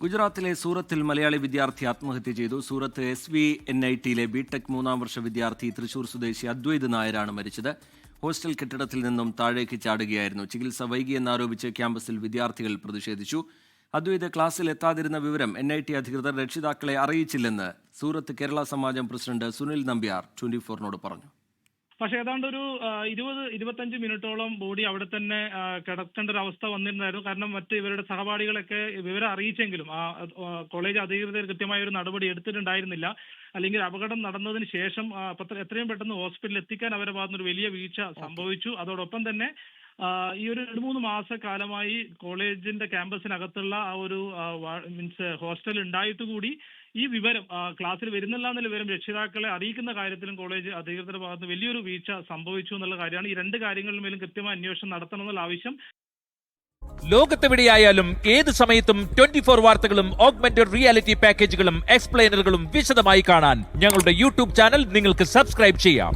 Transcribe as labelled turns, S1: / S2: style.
S1: ഗുജറാത്തിലെ സൂറത്തിൽ മലയാളി വിദ്യാർത്ഥി ആത്മഹത്യ ചെയ്തു. സൂറത്ത് SVNITയിലെ ബിടെക് 3-ാം വർഷ വിദ്യാർത്ഥി തൃശൂർ സ്വദേശി അദ്വൈത് നായരാണ് മരിച്ചത്. ഹോസ്റ്റൽ കെട്ടിടത്തിൽ നിന്നും താഴേക്ക് ചാടുകയായിരുന്നു. ചികിത്സ വൈകിയെന്നാരോപിച്ച് ക്യാമ്പസിൽ വിദ്യാർത്ഥികൾ പ്രതിഷേധിച്ചു. അദ്വൈത് ക്ലാസ്സിൽ എത്താതിരുന്ന വിവരം NIT അധികൃതർ രക്ഷിതാക്കളെ അറിയിച്ചില്ലെന്ന് സൂറത്ത് കേരള സമാജം പ്രസിഡന്റ് സുനിൽ നമ്പ്യാർ 24നോട് പറഞ്ഞു.
S2: പക്ഷെ ഏതാണ്ട് ഒരു 20-25 മിനിറ്റോളം ബോഡി അവിടെ തന്നെ കിടക്കേണ്ട ഒരു അവസ്ഥ വന്നിരുന്നായിരുന്നു. കാരണം മറ്റ് ഇവരുടെ സഹപാഠികളൊക്കെ വിവരം അറിയിച്ചെങ്കിലും കോളേജ് അധികൃതർ കൃത്യമായ ഒരു നടപടി എടുത്തിട്ടുണ്ടായിരുന്നില്ല. അല്ലെങ്കിൽ അപകടം നടന്നതിന് ശേഷം എത്രയും പെട്ടെന്ന് ഹോസ്പിറ്റലിൽ എത്തിക്കാൻ അവരുടെ ഭാഗത്തുനിന്ന് ഒരു വലിയ വീഴ്ച സംഭവിച്ചു. അതോടൊപ്പം തന്നെ ഈ ഒരു 2-3 മാസക്കാലമായി കോളേജിന്റെ ക്യാമ്പസിനകത്തുള്ള ആ ഒരു ഹോസ്റ്റൽ ഉണ്ടായിട്ട് കൂടി ഈ വിവരം ക്ലാസ്സിൽ വരുന്നില്ല എന്നുള്ള വിവരം രക്ഷിതാക്കളെ അറിയിക്കുന്ന കാര്യത്തിലും കോളേജ് അധികൃതരുടെ ഭാഗത്ത് വലിയൊരു വീഴ്ച സംഭവിച്ചു എന്നുള്ള കാര്യമാണ്. ഈ രണ്ട് കാര്യങ്ങളിലും കൃത്യമായ അന്വേഷണം നടത്തണമെന്നുള്ള ആവശ്യം
S3: ലോകത്തെവിടെയായാലും ഏത് സമയത്തും 24 വാർത്തകളും ഓഗ്മെന്റഡ് റിയാലിറ്റി പാക്കേജുകളും എക്സ്പ്ലെയിനറുകളും വിശദമായി കാണാൻ ഞങ്ങളുടെ യൂട്യൂബ് ചാനൽ നിങ്ങൾക്ക് സബ്സ്ക്രൈബ് ചെയ്യാം.